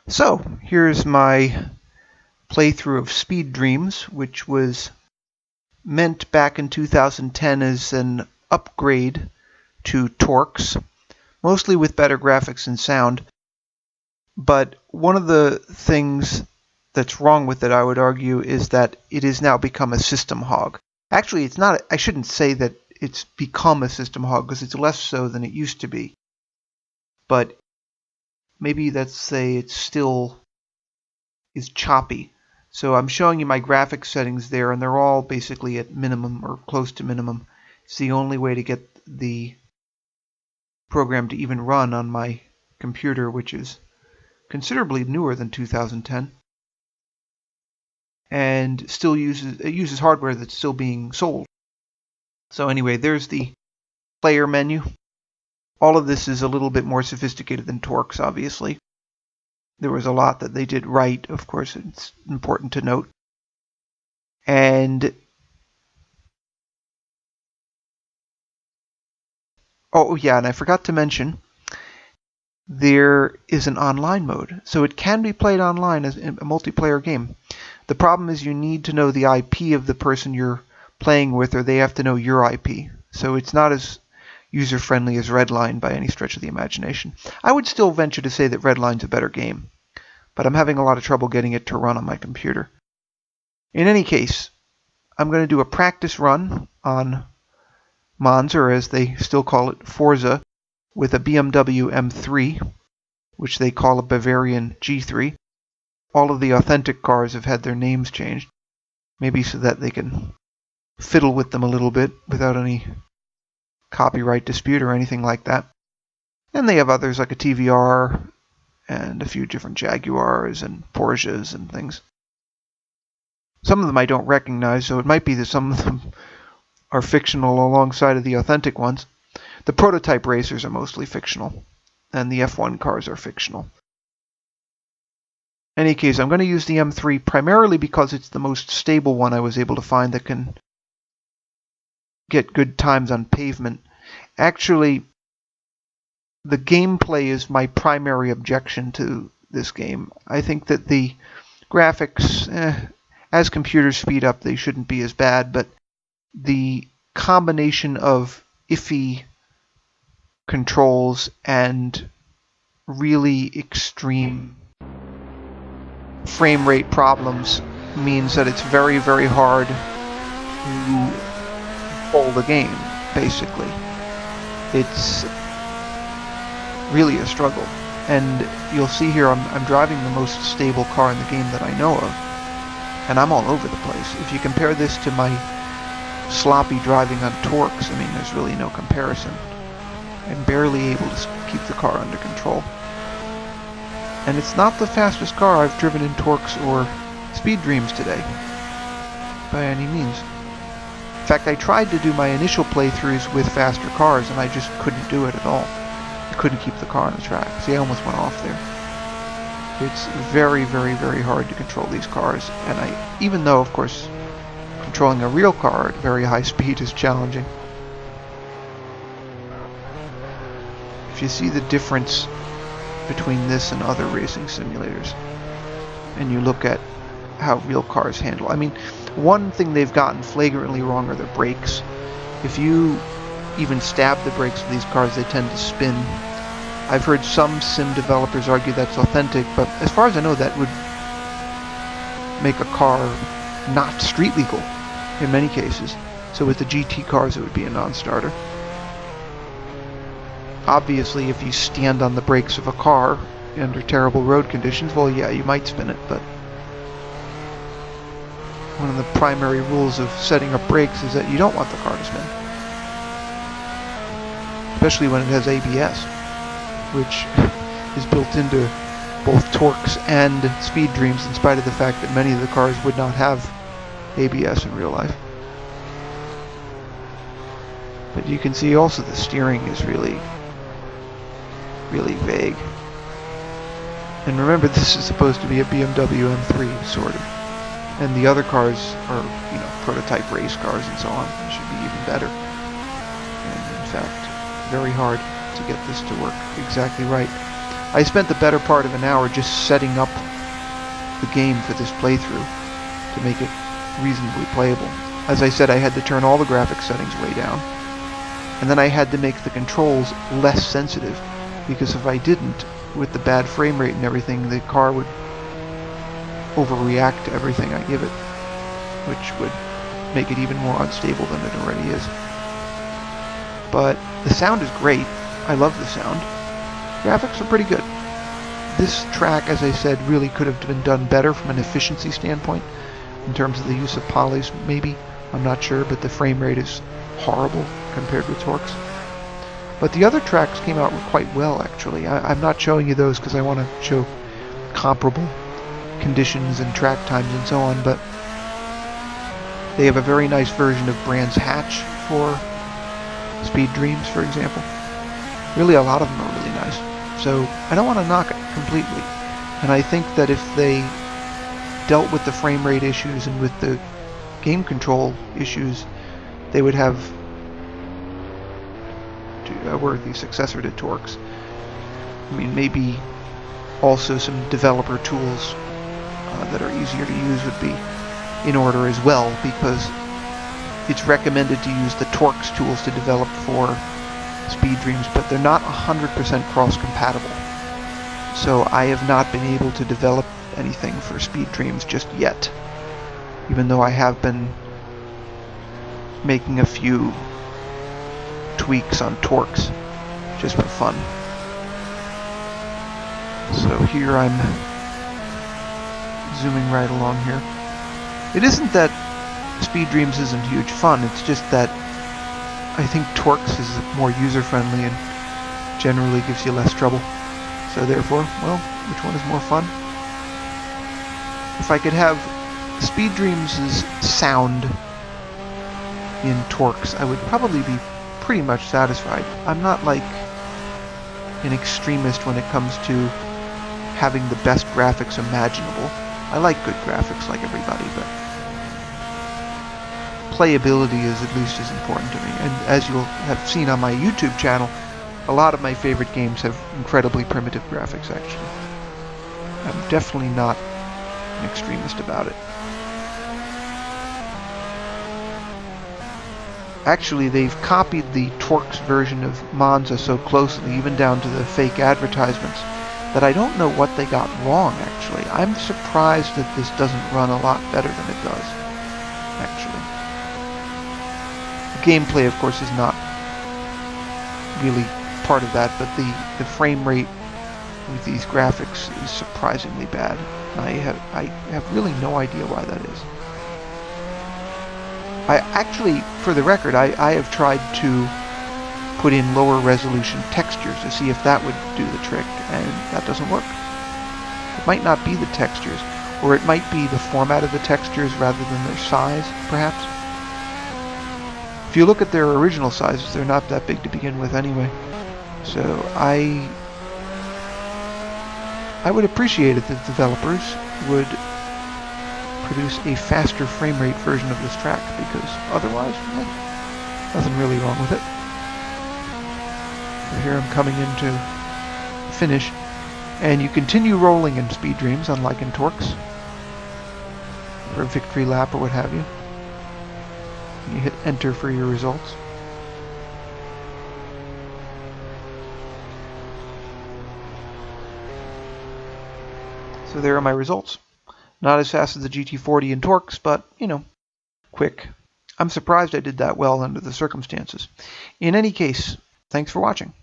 So, here's my playthrough of Speed Dreams, which was meant back in 2010 as an upgrade to TORCS, mostly with better graphics and sound. But one of the things that's wrong with it, I would argue, is that it has now become a system hog. Actually, it's not. I shouldn't say that it's become a system hog, because it's less so than it used to be. But maybe let's say it still is choppy. So I'm showing you my graphics settings there, and they're all basically at minimum or close to minimum. It's the only way to get the program to even run on my computer, which is considerably newer than 2010, and still uses hardware that's still being sold. So anyway, there's the player menu. All of this is a little bit more sophisticated than TORCS, obviously. There was a lot that they did right, of course, it's important to note. And oh yeah, and I forgot to mention, there is an online mode, so it can be played online as a multiplayer game. The problem is you need to know the IP of the person you're playing with, or they have to know your IP. So it's not as user-friendly as Redline by any stretch of the imagination. I would still venture to say that Redline's a better game, but I'm having a lot of trouble getting it to run on my computer. In any case, I'm going to do a practice run on Monza, or as they still call it, Forza, with a BMW M3, which they call a Bavarian G3. All of the authentic cars have had their names changed, maybe so that they can fiddle with them a little bit without any copyright dispute or anything like that. And they have others like a TVR and a few different Jaguars and Porsches and things. Some of them I don't recognize, so it might be that some of them are fictional alongside of the authentic ones. The prototype racers are mostly fictional, and the F1 cars are fictional. In any case, I'm going to use the M3 primarily because it's the most stable one I was able to find that can get good times on pavement. Actually, the gameplay is my primary objection to this game. I think that the graphics, as computers speed up, they shouldn't be as bad, but the combination of iffy controls and really extreme frame rate problems means that it's very, very hard to control the game, basically. It's really a struggle. And you'll see here I'm driving the most stable car in the game that I know of, and I'm all over the place. If you compare this to my sloppy driving on TORCS, I mean, there's really no comparison. I'm barely able to keep the car under control. And it's not the fastest car I've driven in TORCS or Speed Dreams today, by any means. In fact, I tried to do my initial playthroughs with faster cars, and I just couldn't do it at all. I couldn't keep the car on the track. See, I almost went off there. It's very, very, very hard to control these cars, and even though, of course, controlling a real car at very high speed is challenging. If you see the difference between this and other racing simulators, and you look at how real cars handle. I mean, one thing they've gotten flagrantly wrong are their brakes. If you even stab the brakes of these cars, they tend to spin. I've heard some sim developers argue that's authentic, but as far as I know, that would make a car not street legal in many cases. So with the GT cars, it would be a non-starter. Obviously, if you stand on the brakes of a car under terrible road conditions, well, yeah, you might spin it, but one of the primary rules of setting up brakes is that you don't want the car to spin. Especially when it has ABS, which is built into both TORCS and Speed Dreams, in spite of the fact that many of the cars would not have ABS in real life. But you can see also the steering is really vague. And remember, this is supposed to be a BMW M3, sort of. And the other cars are, you know, prototype race cars and so on. They should be even better. And in fact, very hard to get this to work exactly right. I spent the better part of an hour just setting up the game for this playthrough to make it reasonably playable. As I said, I had to turn all the graphics settings way down, and then I had to make the controls less sensitive, because if I didn't, with the bad frame rate and everything, the car would overreact to everything I give it, which would make it even more unstable than it already is. But the sound is great. I love the sound. Graphics are pretty good. This track, as I said, really could have been done better from an efficiency standpoint, in terms of the use of polys, maybe. I'm not sure, but the frame rate is horrible compared with TORCS. But the other tracks came out quite well, actually. I'm not showing you those because I want to show comparable conditions and track times and so on, but they have a very nice version of Brands Hatch for Speed Dreams, for example. Really, a lot of them are really nice. So I don't want to knock it completely. And I think that if they dealt with the frame rate issues and with the game control issues, they would have a worthy successor to TORCS. I mean, maybe also some developer tools that are easier to use would be in order as well, because it's recommended to use the TORCS tools to develop for Speed Dreams, but they're not 100% cross-compatible. So I have not been able to develop anything for Speed Dreams just yet, even though I have been making a few tweaks on TORCS just for fun. So here I'm zooming right along here. It isn't that Speed Dreams isn't huge fun, it's just that I think TORCS is more user-friendly and generally gives you less trouble. So therefore, well, which one is more fun? If I could have Speed Dreams' sound in TORCS, I would probably be pretty much satisfied. I'm not like an extremist when it comes to having the best graphics imaginable. I like good graphics like everybody, but playability is at least as important to me. And as you'll have seen on my YouTube channel, a lot of my favorite games have incredibly primitive graphics, actually. I'm definitely not an extremist about it. Actually, they've copied the TORCS version of Monza so closely, even down to the fake advertisements, that I don't know what they got wrong, actually. I'm surprised that this doesn't run a lot better than it does, actually. The gameplay, of course, is not really part of that, but the frame rate with these graphics is surprisingly bad. I have really no idea why that is. I actually, for the record, I have tried to put in lower resolution textures to see if that would do the trick, and that doesn't work. It might not be the textures, or it might be the format of the textures rather than their size, perhaps. If you look at their original sizes, they're not that big to begin with anyway. So I would appreciate it if developers would produce a faster frame rate version of this track, because otherwise, nothing really wrong with it. So here I'm coming into finish, and you continue rolling in Speed Dreams, unlike in TORCS, for a victory lap or what have you. You hit enter for your results. So there are my results. Not as fast as the GT40 in TORCS, but, you know, quick. I'm surprised I did that well under the circumstances. In any case, thanks for watching.